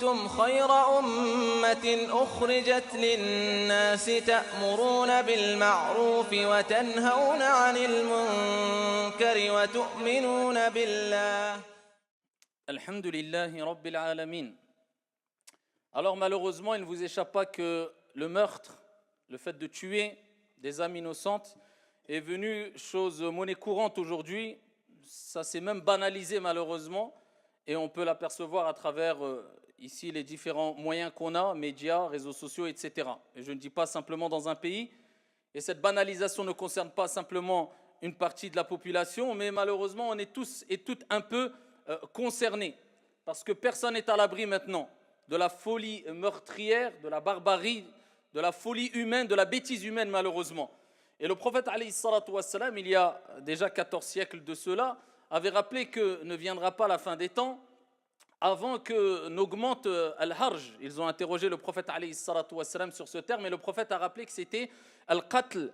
كنتم خير أمة أخرجت للناس تأمرون بالمعروف وتنهون عن المنكر وتؤمنون بالله. Alhamdulillahi Rabbil Alamin. Alors malheureusement, il ne vous échappe pas que le meurtre, le fait de tuer des âmes innocentes, est venu chose monnaie courante aujourd'hui. Ça s'est même banalisé malheureusement, et on peut l'apercevoir à travers ici les différents moyens qu'on a, médias, réseaux sociaux, etc. Et je ne dis pas simplement dans un pays, et cette banalisation ne concerne pas simplement une partie de la population, mais malheureusement on est tous et toutes un peu concernés, parce que personne n'est à l'abri maintenant de la folie meurtrière, de la barbarie, de la folie humaine, de la bêtise humaine malheureusement. Et le prophète alayhi salatu wassalam, il y a déjà 14 siècles de cela, avait rappelé que ne viendra pas la fin des temps avant que n'augmente al-harj. Ils ont interrogé le prophète alayhi salatu wassalam sur ce terme, et le prophète a rappelé que c'était al-qatl,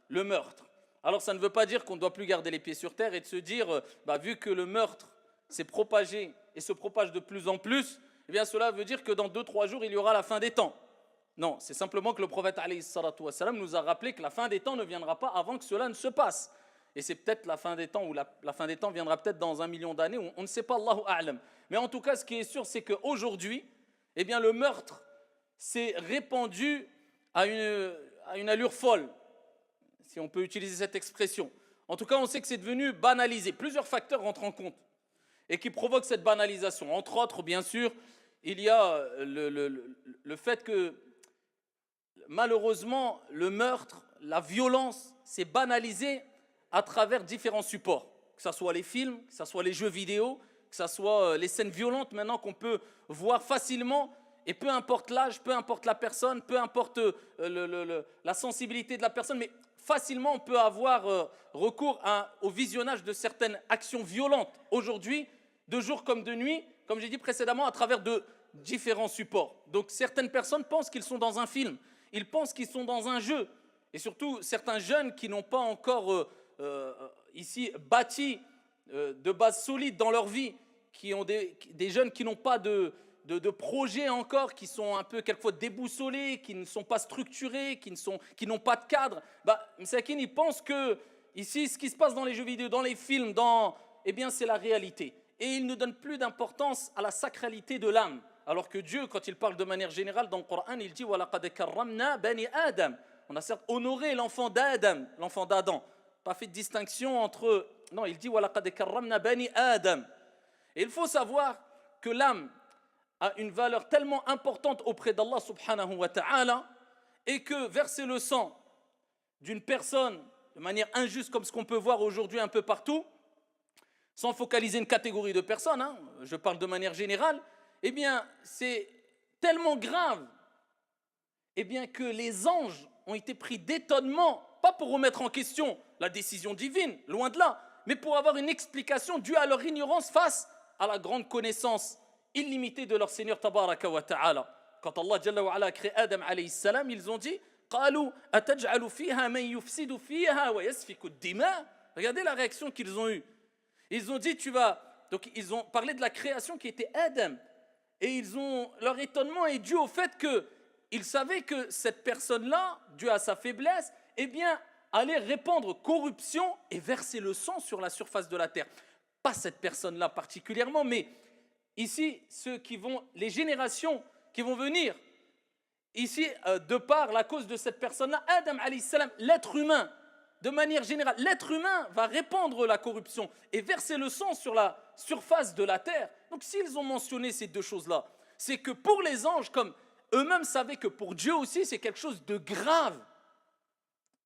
le meurtre. Alors ça ne veut pas dire qu'on ne doit plus garder les pieds sur terre et de se dire, vu que le meurtre s'est propagé et se propage de plus en plus, eh bien cela veut dire que dans 2-3 jours, il y aura la fin des temps. Non, c'est simplement que le prophète alayhi salatu wassalam nous a rappelé que la fin des temps ne viendra pas avant que cela ne se passe. Et c'est peut-être la fin des temps, ou la fin des temps viendra peut-être dans 1 million d'années, on ne sait pas, Allahu a'lam. Mais en tout cas, ce qui est sûr, c'est qu'aujourd'hui, eh bien, le meurtre s'est répandu à une allure folle, si on peut utiliser cette expression. En tout cas, on sait que c'est devenu banalisé. Plusieurs facteurs rentrent en compte et qui provoquent cette banalisation. Entre autres, bien sûr, il y a le fait que, malheureusement, le meurtre, la violence s'est banalisée à travers différents supports, que ce soit les films, que ce soit les jeux vidéo, que ce soit les scènes violentes maintenant qu'on peut voir facilement, et peu importe l'âge, peu importe la personne, peu importe la sensibilité de la personne, mais facilement on peut avoir recours au visionnage de certaines actions violentes aujourd'hui, de jour comme de nuit, comme j'ai dit précédemment, à travers de différents supports. Donc certaines personnes pensent qu'ils sont dans un film, ils pensent qu'ils sont dans un jeu, et surtout certains jeunes qui n'ont pas encore ici bâti de bases solides dans leur vie, qui ont des jeunes qui n'ont pas de projets encore, qui sont un peu quelquefois déboussolés, qui ne sont pas structurés, qui n'ont pas de cadre. Msakin, il pense que ici, ce qui se passe dans les jeux vidéo, dans les films, eh bien, c'est la réalité. Et il ne donne plus d'importance à la sacralité de l'âme. Alors que Dieu, quand il parle de manière générale dans le Coran, il dit وَلَقَدْ كَرَّمْنَا بَنِي آدَمَ. On a certes honoré l'enfant d'Adam, l'enfant d'Adam. Pas fait de distinction entre... Non, il dit وَلَقَدْ كَرَّمْنَا بَنِي آدَمَ. Et il faut savoir que l'âme a une valeur tellement importante auprès d'Allah subhanahu wa ta'ala, et que verser le sang d'une personne de manière injuste, comme ce qu'on peut voir aujourd'hui un peu partout, sans focaliser une catégorie de personnes, je parle de manière générale, eh bien c'est tellement grave, eh bien que les anges ont été pris d'étonnement, pas pour remettre en question la décision divine, loin de là, mais pour avoir une explication due à leur ignorance face à la grande connaissance illimitée de leur Seigneur tabaraka wa ta'ala. Quand Allah Jalla wa ala a créé Adam alayhi salam, ils ont dit قالوا أتجعل فيها من يفسد فيها ويسفك الدماء. Regardez la réaction qu'ils ont eue. Ils ont dit donc ils ont parlé de la création qui était Adam, et leur étonnement est dû au fait qu'ils savaient que cette personne-là, due à sa faiblesse, eh bien allait répandre corruption et verser le sang sur la surface de la terre. Pas cette personne-là particulièrement, mais ici, les générations qui vont venir, ici, de par la cause de cette personne-là, Adam alayhi salam, l'être humain, de manière générale, l'être humain va répandre la corruption et verser le sang sur la surface de la terre. Donc s'ils ont mentionné ces deux choses-là, c'est que pour les anges, comme eux-mêmes savaient que pour Dieu aussi, c'est quelque chose de grave.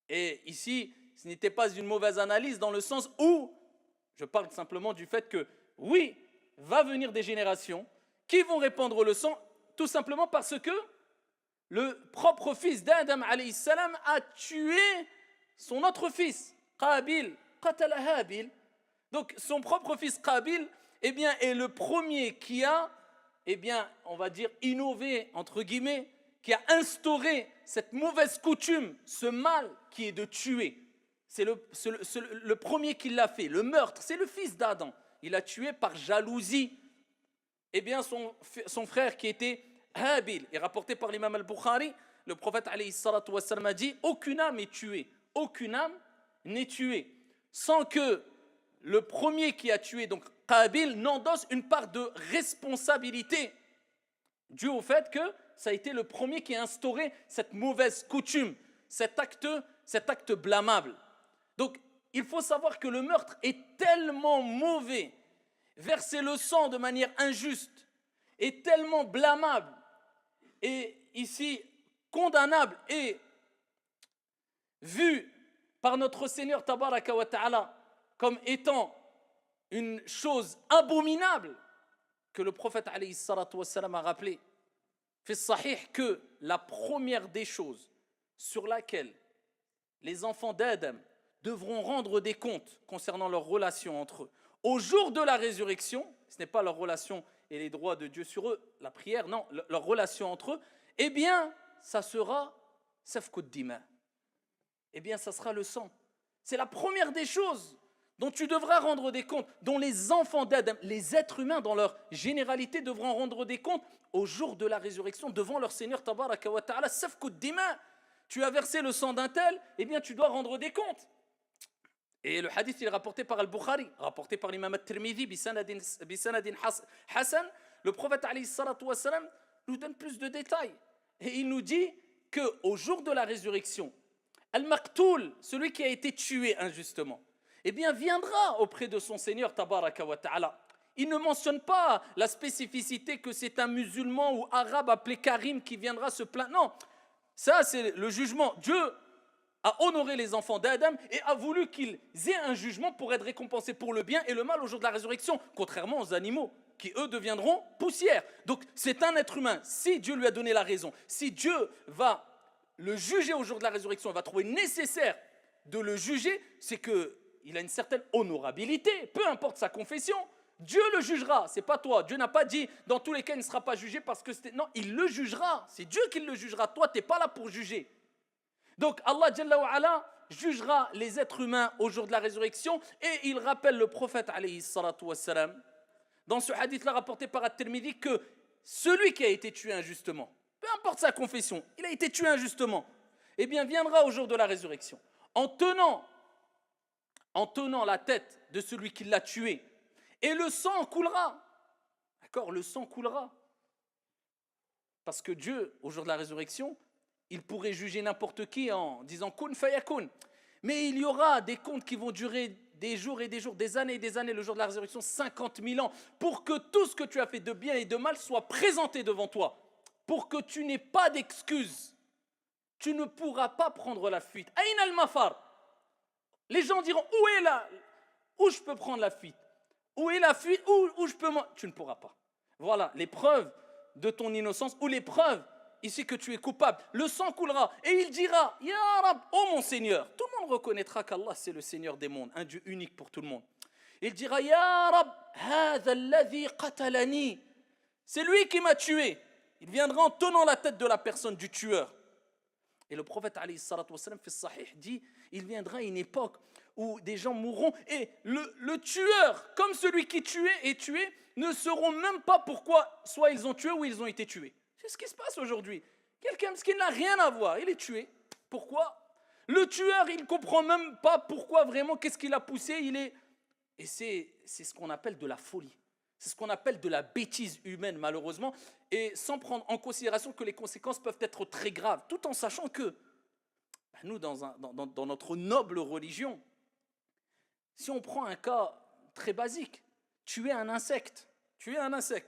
Et ici, ce n'était pas une mauvaise analyse dans le sens où, je parle simplement du fait que, oui, va venir des générations qui vont répandre le sang, tout simplement parce que le propre fils d'Adam alayhi salam a tué son autre fils, Qabil, qatala Habil. Donc son propre fils Qabil, eh bien, est le premier qui a, eh bien, on va dire, innové, entre guillemets, qui a instauré cette mauvaise coutume, ce mal qui est de tuer. C'est le premier qui l'a fait, le meurtre, c'est le fils d'Adam. Il a tué par jalousie. eh bien son frère qui était Habil, est rapporté par l'imam al-Bukhari, le prophète alayhi salatu wassalam a dit, aucune âme est tuée, aucune âme n'est tuée, sans que le premier qui a tué, donc Qabil, n'endosse une part de responsabilité, dû au fait que ça a été le premier qui a instauré cette mauvaise coutume, cet acte blâmable. Donc, il faut savoir que le meurtre est tellement mauvais, verser le sang de manière injuste, est tellement blâmable, et ici condamnable, et vu par notre Seigneur Tabaraka wa Ta'ala comme étant une chose abominable, que le prophète alayhi salatu wassalam a rappelé, fait sahih, que la première des choses sur laquelle les enfants d'Adam devront rendre des comptes concernant leurs relations entre eux, au jour de la résurrection, ce n'est pas leur relation et les droits de Dieu sur eux, la prière, non, leur relation entre eux, eh bien, ça sera safkud dima. Eh bien, ça sera le sang. C'est la première des choses dont tu devras rendre des comptes, dont les enfants d'Adam, les êtres humains dans leur généralité devront rendre des comptes au jour de la résurrection devant leur Seigneur Tabaraka wa Ta'ala. Safkud dima. Tu as versé le sang d'un tel, eh bien, tu dois rendre des comptes. Et le hadith, il est rapporté par Al-Bukhari, rapporté par l'imam At-Tirmidhi, bisanadin Hassan. Le prophète alayhi salatu wassalam nous donne plus de détails. Et il nous dit qu'au jour de la résurrection, Al-Maqtoul, celui qui a été tué injustement, eh bien viendra auprès de son Seigneur Tabaraka wa Ta'ala. Il ne mentionne pas la spécificité que c'est un musulman ou arabe appelé Karim qui viendra se plaindre. Non, ça c'est le jugement. Dieu a honoré les enfants d'Adam et a voulu qu'ils aient un jugement pour être récompensés pour le bien et le mal au jour de la résurrection, contrairement aux animaux qui eux deviendront poussière. Donc c'est un être humain, si Dieu lui a donné la raison, si Dieu va le juger au jour de la résurrection, il va trouver nécessaire de le juger, c'est qu'il a une certaine honorabilité, peu importe sa confession. Dieu le jugera, c'est pas toi. Dieu n'a pas dit dans tous les cas il ne sera pas jugé parce que c'était... Non, il le jugera, c'est Dieu qui le jugera, toi tu n'es pas là pour juger. Donc Allah Jalla wa Ala jugera les êtres humains au jour de la résurrection et il rappelle le prophète alayhi salatu wassalam dans ce hadith-là rapporté par At-Tirmidhi que celui qui a été tué injustement, peu importe sa confession, il a été tué injustement, eh bien viendra au jour de la résurrection en tenant la tête de celui qui l'a tué et le sang coulera. D'accord, le sang coulera. Parce que Dieu, au jour de la résurrection, il pourrait juger n'importe qui en disant kun fayakun. Mais il y aura des comptes qui vont durer des jours et des jours, des années et des années, le jour de la résurrection, 50 000 ans, pour que tout ce que tu as fait de bien et de mal soit présenté devant toi, pour que tu n'aies pas d'excuses. Tu ne pourras pas prendre la fuite. Aïn al-mafar. Les gens diront, où je peux prendre la fuite? Où est la fuite? Où je peux... Tu ne pourras pas. Voilà, les preuves de ton innocence, ou les preuves ici que tu es coupable, le sang coulera et il dira, Ya Rab, oh mon Seigneur, tout le monde reconnaîtra qu'Allah c'est le Seigneur des mondes, un Dieu unique pour tout le monde. Il dira, Ya Rab, hadha alladhi qatalani, c'est lui qui m'a tué. Il viendra en tenant la tête de la personne du tueur. Et le prophète alayhi salatu wassalam fait sahih dit, il viendra une époque où des gens mourront et le tueur, comme celui qui est tué, ne sauront même pas pourquoi soit ils ont tué ou ils ont été tués. C'est ce qui se passe aujourd'hui. Quelqu'un qui n'a rien à voir, il est tué. Pourquoi? Le tueur, il ne comprend même pas pourquoi vraiment, qu'est-ce qui l'a poussé. Et c'est ce qu'on appelle de la folie. C'est ce qu'on appelle de la bêtise humaine, malheureusement, et sans prendre en considération que les conséquences peuvent être très graves, tout en sachant que nous, dans notre noble religion, si on prend un cas très basique, tuer un insecte,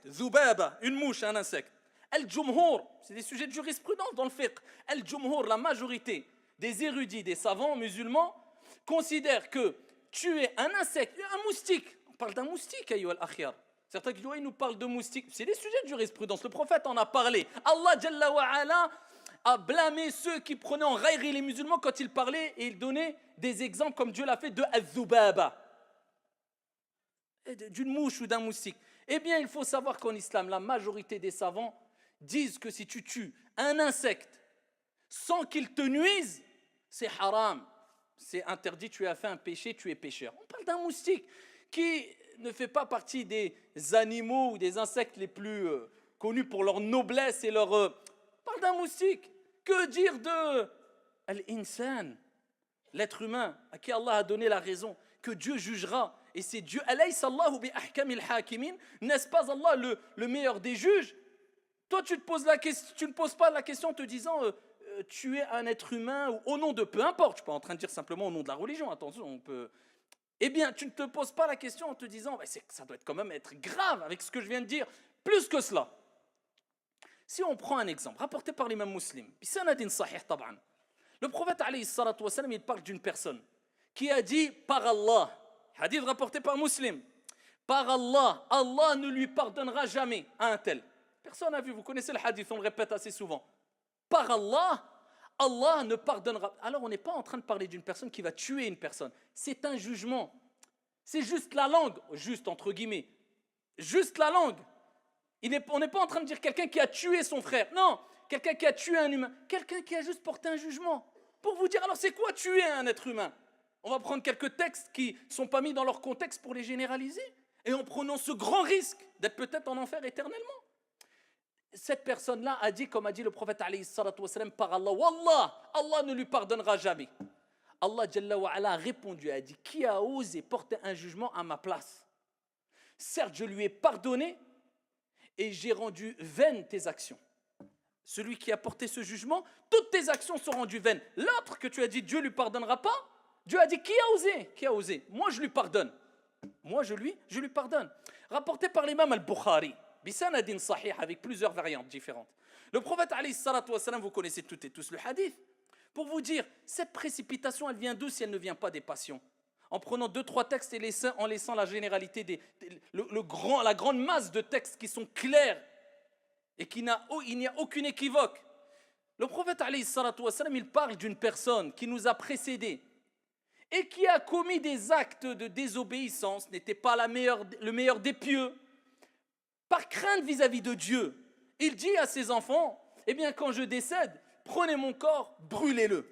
Zubaba, une mouche, un insecte. Al-Jumhur, c'est des sujets de jurisprudence dans le fiqh. Al-Jumhur, la majorité des érudits, des savants musulmans, considèrent que tuer un insecte, un moustique, on parle d'un moustique, ayyuha al-akhyar. Certains qui disent, ouais, ils nous parlent de moustiques. C'est des sujets de jurisprudence. Le prophète en a parlé. Allah Jalla wa Ala a blâmé ceux qui prenaient en raillerie les musulmans quand il parlait et il donnait des exemples comme Dieu l'a fait de Az-Zubaba, d'une mouche ou d'un moustique. Eh bien, il faut savoir qu'en islam, la majorité des savants disent que si tu tues un insecte sans qu'il te nuise, c'est haram, c'est interdit, tu as fait un péché, tu es pécheur. On parle d'un moustique qui ne fait pas partie des animaux ou des insectes les plus connus pour leur noblesse et leur... parle d'un moustique. Que dire de Al-Insan, l'être humain à qui Allah a donné la raison, que Dieu jugera. Et c'est Dieu. Alaysa Allahu bi ahkamil hakimin. N'est-ce pas Allah le meilleur des juges? Toi, tu ne poses pas la question en te disant tu es un être humain ou au nom de peu importe. Je ne suis pas en train de dire simplement au nom de la religion. Attention, on peut. Eh bien, tu ne te poses pas la question en te disant ça doit quand même être grave avec ce que je viens de dire. Plus que cela. Si on prend un exemple rapporté par l'imam Muslim, bisanadin sahih taban. Le prophète alayhi salatu wa salam, il parle d'une personne qui a dit par Allah, hadith rapporté par Muslim, par Allah, Allah ne lui pardonnera jamais à un tel. Personne n'a vu, vous connaissez le hadith, on le répète assez souvent. Par Allah, Allah ne pardonnera. Alors on n'est pas en train de parler d'une personne qui va tuer une personne. C'est un jugement. C'est juste la langue, juste entre guillemets, juste la langue. On n'est pas en train de dire quelqu'un qui a tué son frère. Non, quelqu'un qui a tué un humain. Quelqu'un qui a juste porté un jugement. Pour vous dire, alors c'est quoi tuer un être humain? On va prendre quelques textes qui ne sont pas mis dans leur contexte pour les généraliser. Et en prenant ce grand risque d'être peut-être en enfer éternellement. Cette personne-là a dit, comme a dit le prophète alayhi salatu wa salam, par Allah, Wallah, Allah ne lui pardonnera jamais. Allah Jalla wa ala a répondu, a dit, qui a osé porter un jugement à ma place? Certes, je lui ai pardonné et j'ai rendu vaines tes actions. Celui qui a porté ce jugement, toutes tes actions sont rendues vaines. L'autre que tu as dit, Dieu ne lui pardonnera pas, Dieu a dit, qui a osé? Qui a osé? Moi, je lui pardonne. Moi, je lui pardonne. Rapporté par l'imam al-Bukhari, bisanadin sahih, avec plusieurs variantes différentes. Le prophète, alayhi salatu wa salam, vous connaissez toutes et tous le hadith. Pour vous dire, cette précipitation, elle vient d'où si elle ne vient pas des passions? En prenant 2-3 textes et en laissant la généralité, la grande masse de textes qui sont clairs et il n'y a aucune équivoque. Le prophète, alayhi salatu wa salam, il parle d'une personne qui nous a précédés et qui a commis des actes de désobéissance, n'était pas le meilleur des pieux, par crainte vis-à-vis de Dieu. Il dit à ses enfants, eh bien quand je décède, prenez mon corps, brûlez-le.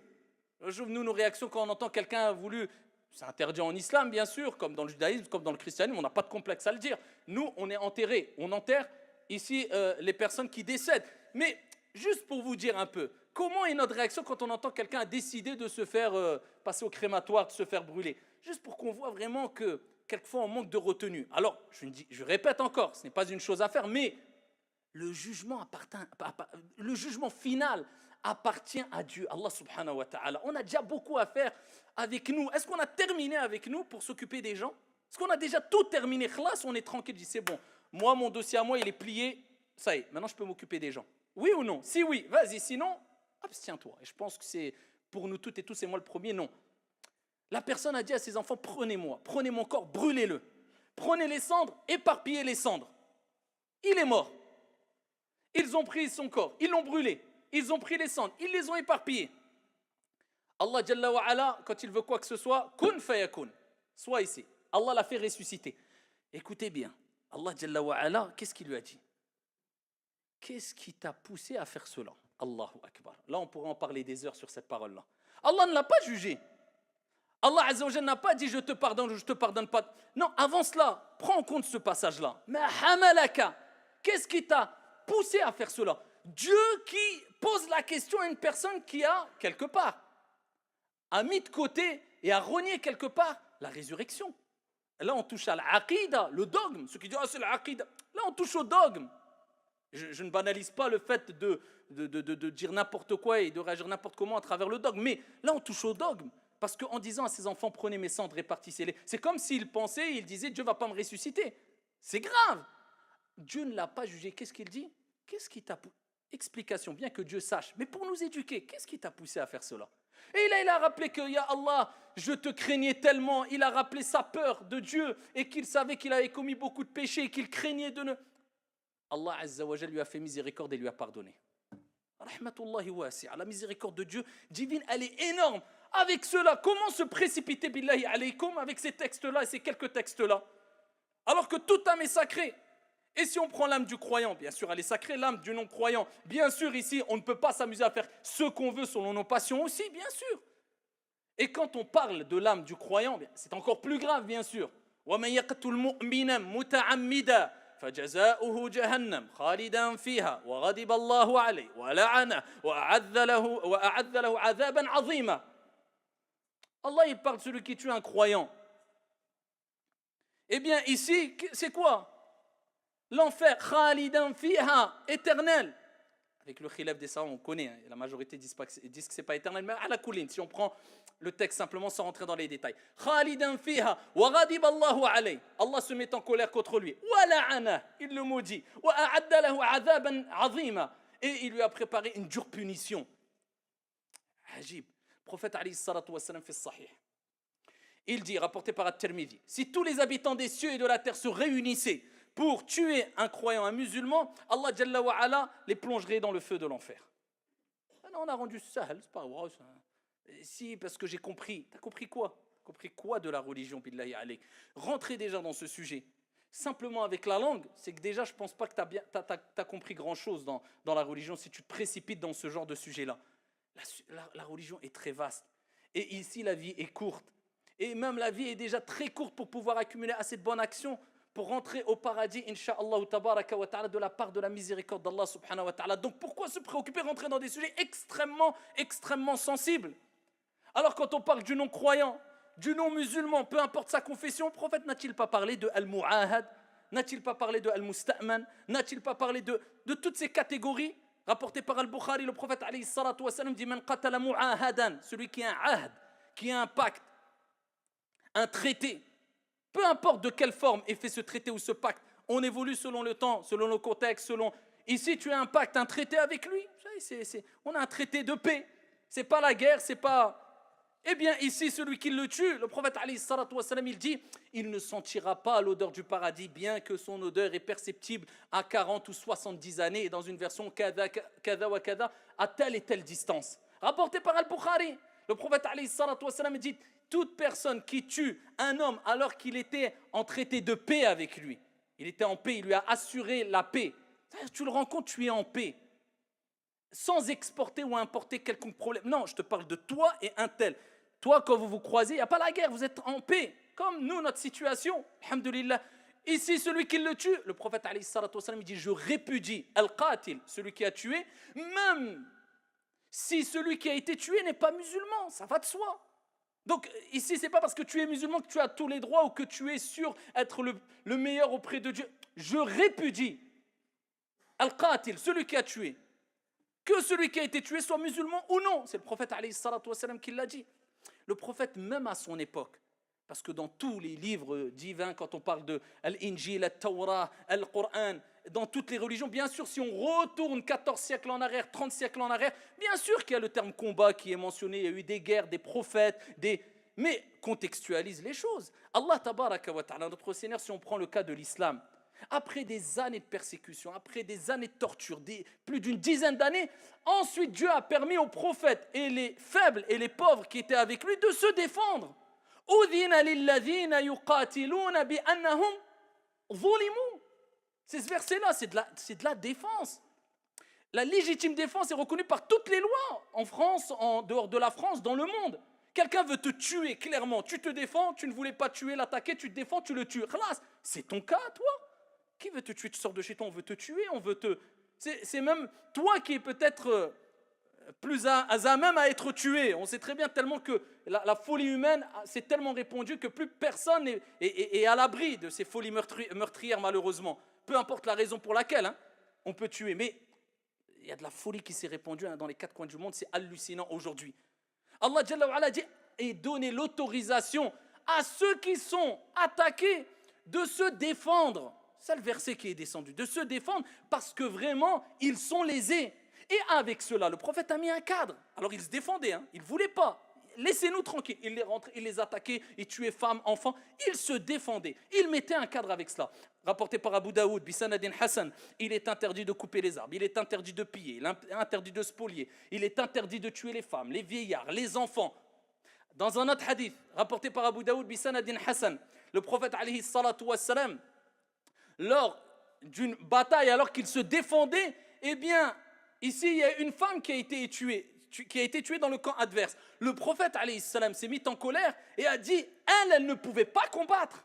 Nous, nos réactions quand on entend quelqu'un a voulu, c'est interdit en islam bien sûr, comme dans le judaïsme, comme dans le christianisme, on n'a pas de complexe à le dire. Nous, on est enterrés, on enterre ici les personnes qui décèdent. Mais juste pour vous dire un peu, comment est notre réaction quand on entend quelqu'un a décidé de se faire passer au crématoire, de se faire brûler? Juste pour qu'on voit vraiment que quelquefois on manque de retenue. Alors, je répète encore, ce n'est pas une chose à faire, mais le jugement final appartient à Dieu, Allah subhanahu wa ta'ala. On a déjà beaucoup à faire avec nous. Est-ce qu'on a terminé avec nous pour s'occuper des gens? Est-ce qu'on a déjà tout terminé? Khlas, on est tranquille, dit c'est bon. Moi, mon dossier à moi, il est plié. Ça y est, maintenant je peux m'occuper des gens. Oui ou non? Si oui, vas-y. Sinon, abstiens-toi. Et je pense que c'est pour nous toutes et tous, et moi le premier, non. La personne a dit à ses enfants, prenez-moi, prenez mon corps, brûlez-le. Prenez les cendres, éparpillez les cendres. Il est mort. Ils ont pris son corps, ils l'ont brûlé. Ils ont pris les cendres, ils les ont éparpillés. Allah Jalla wa ala, quand il veut quoi que ce soit, kun fayakun. Soit ici. Allah l'a fait ressusciter. Écoutez bien, Allah Jalla wa ala, qu'est-ce qu'il lui a dit? Qu'est-ce qui t'a poussé à faire cela? Allahu Akbar. Là, on pourrait en parler des heures sur cette parole-là. Allah ne l'a pas jugé. Allah Azza wa Jalla n'a pas dit je te pardonne ou je te pardonne pas. Non, avant cela, prends en compte ce passage-là. Ma hamalaka. Qu'est-ce qui t'a poussé à faire cela? Dieu qui pose la question à une personne qui a, quelque part, a mis de côté et a renié quelque part la résurrection. Là, on touche à l'aqida, le dogme. Ceux qui disent, c'est l'aqida. Là, on touche au dogme. Je ne banalise pas le fait de dire n'importe quoi et de réagir n'importe comment à travers le dogme. Mais là, on touche au dogme. Parce qu'en disant à ses enfants, prenez mes cendres, répartissez-les, c'est comme s'il pensait, il disait, Dieu ne va pas me ressusciter. C'est grave. Dieu ne l'a pas jugé. Qu'est-ce qu'il dit? Qu'est-ce qui t'a poussé? Explication, bien que Dieu sache, mais pour nous éduquer, qu'est-ce qui t'a poussé à faire cela? Et là, il a rappelé que, Ya Allah, je te craignais tellement. Il a rappelé sa peur de Dieu et qu'il savait qu'il avait commis beaucoup de péchés et qu'il craignait de ne... Allah Azza wa Jalla lui a fait miséricorde et lui a pardonné. Rahmatullahi wasi'a. La miséricorde de Dieu divine, elle est énorme. Avec cela, comment se précipiter, billahi alaykum, avec ces textes-là et ces quelques textes-là? Alors que toute âme est sacrée. Et si on prend l'âme du croyant, bien sûr, elle est sacrée, l'âme du non-croyant. Bien sûr, ici, on ne peut pas s'amuser à faire ce qu'on veut selon nos passions aussi, bien sûr. Et quand on parle de l'âme du croyant, c'est encore plus grave, bien sûr. ومن يقتل مؤمنا متعمدا فجزاؤه جهنم خالدا فيها وغضب الله عليه ولعنه وأعد له عذابا عظيما. Allah il parle de celui qui tue un croyant. Eh bien ici, c'est quoi? L'enfer, khalidan fiha, éternel. Avec le khilaf des savants, on connaît, hein, la majorité disent que ce n'est pas éternel, mais à la coulin, si on prend le texte simplement sans rentrer dans les détails. Khalidan fiha, wa ghadib Allahu alayh. Allah se met en colère contre lui. Wa la'ana, il le maudit. Wa a'adda lahu 'adhaban 'azima. Et il lui a préparé une dure punition. Ajib. Le prophète alayhi salatu wa salam fait sahih. Il dit, rapporté par At-Tirmidhi, si tous les habitants des cieux et de la terre se réunissaient pour tuer un croyant, un musulman, Allah Jalla wa Ala les plongerait dans le feu de l'enfer. Alors on a rendu ça, c'est pas grave. Si, parce que j'ai compris. T'as compris quoi? T'as compris quoi de la religion, billahi alayk? Rentrez déjà dans ce sujet. Simplement avec la langue, c'est que déjà je pense pas que t'as compris grand chose dans la religion si tu te précipites dans ce genre de sujet-là. La religion est très vaste. Et ici la vie est courte. Et même la vie est déjà très courte pour pouvoir accumuler assez de bonnes actions pour rentrer au paradis, incha'Allah tabaraka wa ta'ala, de la part de la miséricorde d'Allah subhanahu wa ta'ala. Donc pourquoi se préoccuper, rentrer dans des sujets extrêmement sensibles? Alors quand on parle du non-croyant, du non-musulman, peu importe sa confession, le prophète n'a-t-il pas parlé de al-mu'ahad? N'a-t-il pas parlé de al-musta'man? N'a-t-il pas parlé de toutes ces catégories rapportées par al-Bukhari? Le prophète alayhi salatu wa salam dit man qatala mu'ahadan, celui qui a un ahd, qui a un pacte, un traité, peu importe de quelle forme est fait ce traité ou ce pacte, on évolue selon le temps, selon le contexte, selon... Ici, tu as un pacte, un traité avec lui, on a un traité de paix, c'est pas la guerre, c'est pas... Eh bien, ici, celui qui le tue, le prophète alayhi salatu wa salam, il dit, il ne sentira pas l'odeur du paradis, bien que son odeur est perceptible à 40 ou 70 années, et dans une version kada wa kada, à telle et telle distance. Rapporté par Al-Bukhari, le prophète alayhi salatu wa salam dit, toute personne qui tue un homme alors qu'il était en traité de paix avec lui, il était en paix, il lui a assuré la paix. Tu le rencontres, tu es en paix, sans exporter ou importer quelconque problème. Non, je te parle de toi et un tel. Toi, quand vous vous croisez, il n'y a pas la guerre, vous êtes en paix. Comme nous, notre situation, alhamdulillah. Ici, celui qui le tue, le prophète alayhi salatu wa salam, il dit, je répudie al-qatil, celui qui a tué, même si celui qui a été tué n'est pas musulman, ça va de soi. Donc ici, ce n'est pas parce que tu es musulman que tu as tous les droits ou que tu es sûr d'être le meilleur auprès de Dieu. Je répudie al-qatil, celui qui a tué. Que celui qui a été tué soit musulman ou non. C'est le prophète alayhi salatu wa salam qui l'a dit. Le prophète, même à son époque, parce que dans tous les livres divins, quand on parle de l'Injil, al-Tawrah, al-Qur'an, dans toutes les religions, bien sûr, si on retourne 14 siècles en arrière, 30 siècles en arrière, bien sûr qu'il y a le terme combat qui est mentionné, il y a eu des guerres, des prophètes, mais contextualise les choses. Allah tabaraka wa ta'ala, notre Seigneur, si on prend le cas de l'islam, après des années de persécution, après des années de torture, plus d'une dizaine d'années, ensuite Dieu a permis aux prophètes et les faibles et les pauvres qui étaient avec lui de se défendre. Udhina lilladhina yuqatiluna bi annahum zulimu. C'est ce verset-là, c'est de la défense. La légitime défense est reconnue par toutes les lois, en France, en dehors de la France, dans le monde. Quelqu'un veut te tuer, clairement, tu te défends, tu ne voulais pas tuer, l'attaquer, tu te défends, tu le tues. Khalas, c'est ton cas, toi. Qui veut te tuer? Tu sors de chez toi, on veut te tuer, on veut te... C'est même toi qui es peut-être plus à même à être tué. On sait très bien tellement que la folie humaine, c'est tellement répandu que plus personne est à l'abri de ces folies meurtrières, malheureusement. Peu importe la raison pour laquelle on peut tuer. Mais il y a de la folie qui s'est répandue dans les quatre coins du monde. C'est hallucinant aujourd'hui. Allah Jalla wa Ala dit et donner l'autorisation à ceux qui sont attaqués de se défendre. C'est le verset qui est descendu. De se défendre parce que vraiment, ils sont lésés. Et avec cela, le prophète a mis un cadre. Alors ils se défendaient, ils ne voulaient pas. Laissez-nous tranquilles. Il les rentrait, il les attaquait, il tuait femmes, enfants. Ils se défendaient. Il mettait un cadre avec cela. Rapporté par Abu Daoud, Bisanadin Hassan, il est interdit de couper les arbres, il est interdit de piller, il est interdit de spolier, il est interdit de tuer les femmes, les vieillards, les enfants. Dans un autre hadith, rapporté par Abu Daoud, Bisanadin Hassan, le prophète alayhi salatu wassalam, lors d'une bataille, alors qu'il se défendait, eh bien, ici, il y a une femme qui a été tuée dans le camp adverse. Le prophète, alayhi salam, s'est mis en colère et a dit, elle ne pouvait pas combattre.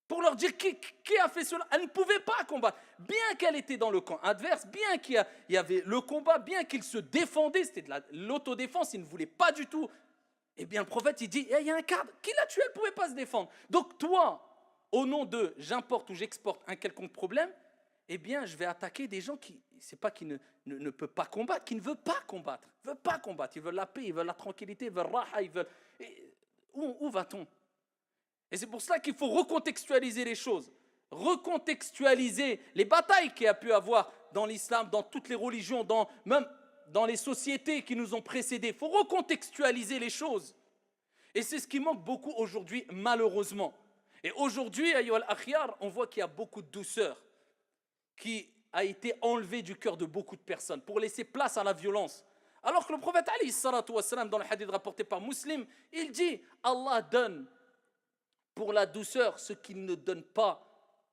Pour leur dire qui a fait cela. Elle ne pouvait pas combattre. Bien qu'elle était dans le camp adverse, bien qu'il y avait le combat, bien qu'il se défendait, c'était de l'autodéfense, il ne voulait pas du tout. Eh bien, le prophète, il dit, il y a un cadre. Qui l'a tué, elle ne pouvait pas se défendre. Donc toi, au nom de j'importe ou j'exporte un quelconque problème, eh bien, je vais attaquer des gens qui ne peuvent pas combattre, qui ne veulent pas combattre. Ils veulent la paix, ils veulent la tranquillité, ils veulent raha, ils veulent... Où va-t-on? Et c'est pour cela qu'il faut recontextualiser les choses. Recontextualiser les batailles qu'il y a pu avoir dans l'islam, dans toutes les religions, même dans les sociétés qui nous ont précédés. Il faut recontextualiser les choses. Et c'est ce qui manque beaucoup aujourd'hui, malheureusement. Et aujourd'hui, ayyuhal akhyar, on voit qu'il y a beaucoup de douceur qui a été enlevée du cœur de beaucoup de personnes pour laisser place à la violence. Alors que le prophète alayhi salatu wassalam, dans le hadith rapporté par Muslim, il dit Allah donne pour la douceur ce qu'il ne donne pas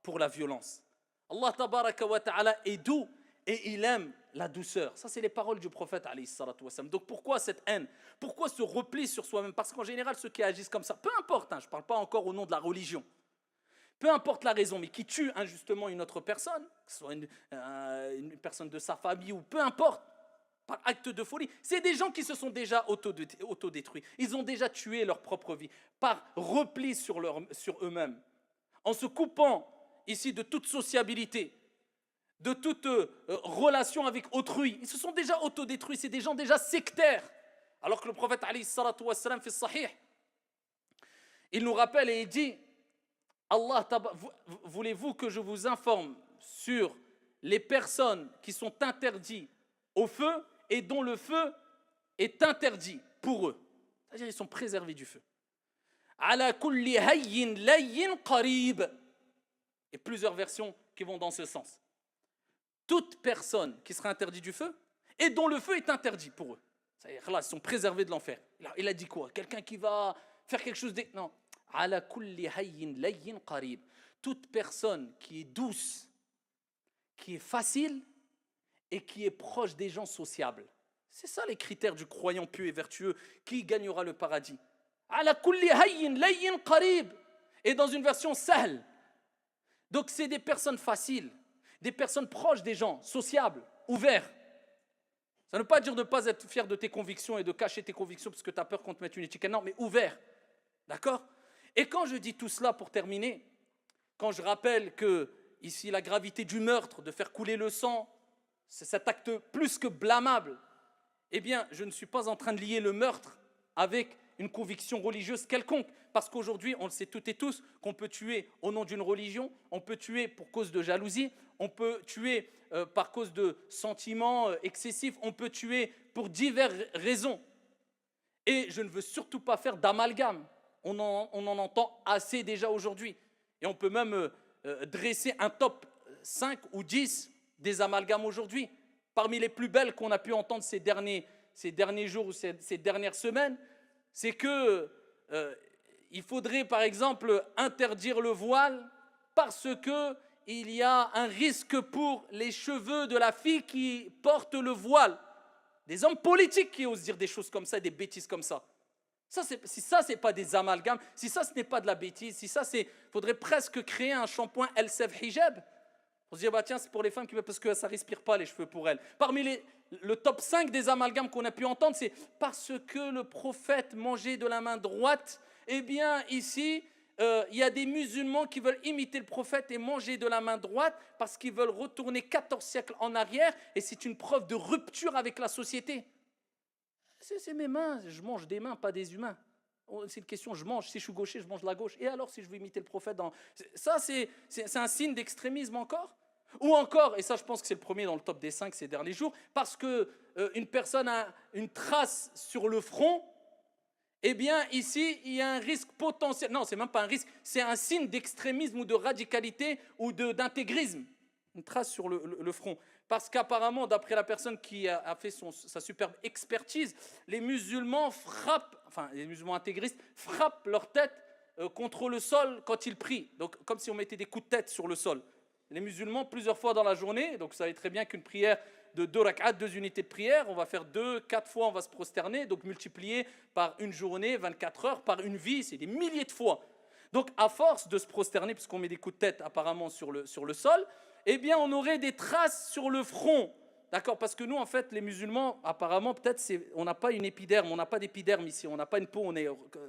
pour la violence. Allah tabaraka wa ta'ala est doux et il aime la douceur. Ça, c'est les paroles du prophète alayhi salatu wassalam. Donc pourquoi cette haine? Pourquoi ce repli sur soi-même? Parce qu'en général, ceux qui agissent comme ça, peu importe, je ne parle pas encore au nom de la religion, peu importe la raison, mais qui tue injustement une autre personne, que ce soit une personne de sa famille ou peu importe, par acte de folie, c'est des gens qui se sont déjà autodétruits. Ils ont déjà tué leur propre vie par repli sur eux-mêmes, en se coupant ici de toute sociabilité, de toute relation avec autrui. Ils se sont déjà autodétruits, c'est des gens déjà sectaires. Alors que le prophète alayhi salatu wassalam fi sahih, il nous rappelle et il dit Allah, voulez-vous que je vous informe sur les personnes qui sont interdites au feu et dont le feu est interdit pour eux? C'est-à-dire ils sont préservés du feu. Ala kulli hayyin layyin qarib. Et plusieurs versions qui vont dans ce sens. Toute personne qui sera interdite du feu et dont le feu est interdit pour eux. C'est-à-dire là, ils sont préservés de l'enfer. Il a dit quoi? Quelqu'un qui va faire quelque chose de... Non. Ala kulli hayyin layyin qarib. Toute personne qui est douce, qui est facile et qui est proche des gens sociables. C'est ça les critères du croyant pieux et vertueux qui gagnera le paradis. Ala kulli hayyin layyin qarib. Et dans une version sahl. Donc c'est des personnes faciles, des personnes proches des gens, sociables, ouverts. Ça ne veut pas dire de ne pas être fier de tes convictions et de cacher tes convictions parce que tu as peur qu'on te mette une étiquette. Non, mais ouvert. D'accord? Et quand je dis tout cela pour terminer, quand je rappelle que ici la gravité du meurtre, de faire couler le sang, c'est cet acte plus que blâmable, eh bien je ne suis pas en train de lier le meurtre avec une conviction religieuse quelconque. Parce qu'aujourd'hui, on le sait toutes et tous, qu'on peut tuer au nom d'une religion, on peut tuer pour cause de jalousie, on peut tuer par cause de sentiments excessifs, on peut tuer pour diverses raisons. Et je ne veux surtout pas faire d'amalgame. On en entend assez déjà aujourd'hui. Et on peut même dresser un top 5 ou 10 des amalgames aujourd'hui. Parmi les plus belles qu'on a pu entendre ces derniers jours ou ces dernières semaines, c'est que il faudrait par exemple interdire le voile parce qu'il y a un risque pour les cheveux de la fille qui porte le voile. Des hommes politiques qui osent dire des choses comme ça, des bêtises comme ça. Si ça, ce n'est pas des amalgames, si ça, ce n'est pas de la bêtise, si ça, il faudrait presque créer un shampoing El-Sef Hijab. On se dit, bah tiens, c'est pour les femmes qui veulent, parce que ça ne respire pas les cheveux pour elles. Parmi le top 5 des amalgames qu'on a pu entendre, c'est parce que le prophète mangeait de la main droite. Eh bien, ici, il y a des musulmans qui veulent imiter le prophète et manger de la main droite parce qu'ils veulent retourner 14 siècles en arrière et c'est une preuve de rupture avec la société. C'est mes mains, je mange des mains, pas des humains. C'est une question, je mange, si je suis gaucher, je mange la gauche. Et alors, si je veux imiter le prophète ça, c'est un signe d'extrémisme encore. Ou encore, et ça je pense que c'est le premier dans le top des 5 ces derniers jours, parce qu'une personne a une trace sur le front, eh bien ici, il y a un risque potentiel. Non, c'est même pas un risque, c'est un signe d'extrémisme ou de radicalité ou d'intégrisme. Une trace sur le front. Parce qu'apparemment, d'après la personne qui a fait sa superbe expertise, les musulmans les musulmans intégristes frappent leur tête contre le sol quand ils prient. Donc, comme si on mettait des coups de tête sur le sol. Les musulmans, plusieurs fois dans la journée, donc vous savez très bien qu'une prière de 2 rak'at, 2 unités de prière, on va faire 4 fois, on va se prosterner, donc multiplié par une journée, 24 heures, par une vie, c'est des milliers de fois. Donc, à force de se prosterner, puisqu'on met des coups de tête apparemment sur le sol, eh bien, on aurait des traces sur le front. D'accord? Parce que nous, en fait, les musulmans, apparemment, peut-être, on n'a pas une épiderme, on n'a pas d'épiderme ici, on n'a pas une peau,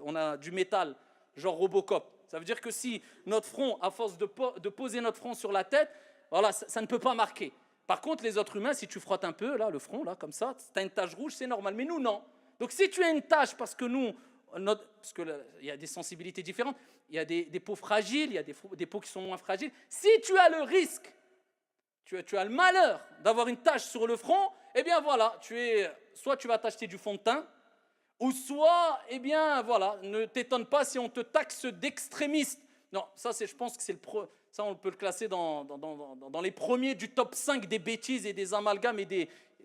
on a du métal, genre Robocop. Ça veut dire que si notre front, à force de poser notre front sur la tête, voilà, ça ne peut pas marquer. Par contre, les autres humains, si tu frottes un peu, là, le front, là, comme ça, tu as une tache rouge, c'est normal. Mais nous, non. Donc, si tu as une tache, parce que nous, parce qu'il y a des sensibilités différentes, il y a des peaux fragiles, il y a des peaux qui sont moins fragiles. Si tu as le risque, tu as le malheur d'avoir une tache sur le front, eh bien voilà, soit tu vas t'acheter du fond de teint, ou soit, eh bien voilà, ne t'étonne pas si on te taxe d'extrémiste. Non, ça je pense que ça on peut le classer dans les premiers du top 5 des bêtises et des amalgames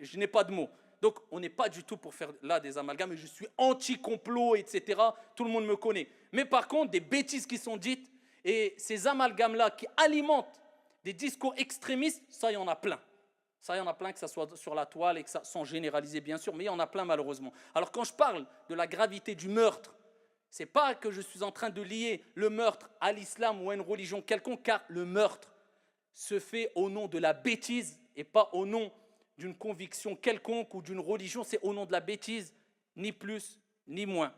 je n'ai pas de mots. Donc on n'est pas du tout pour faire là des amalgames, et je suis anti-complot, etc. Tout le monde me connaît. Mais par contre, des bêtises qui sont dites, et ces amalgames-là qui alimentent des discours extrémistes, ça, il y en a plein. Ça, il y en a plein, que ça soit sur la toile, et que ça, sans généraliser, bien sûr, mais il y en a plein, malheureusement. Alors, quand je parle de la gravité du meurtre, ce n'est pas que je suis en train de lier le meurtre à l'islam ou à une religion quelconque, car le meurtre se fait au nom de la bêtise et pas au nom d'une conviction quelconque ou d'une religion. C'est au nom de la bêtise, ni plus ni moins.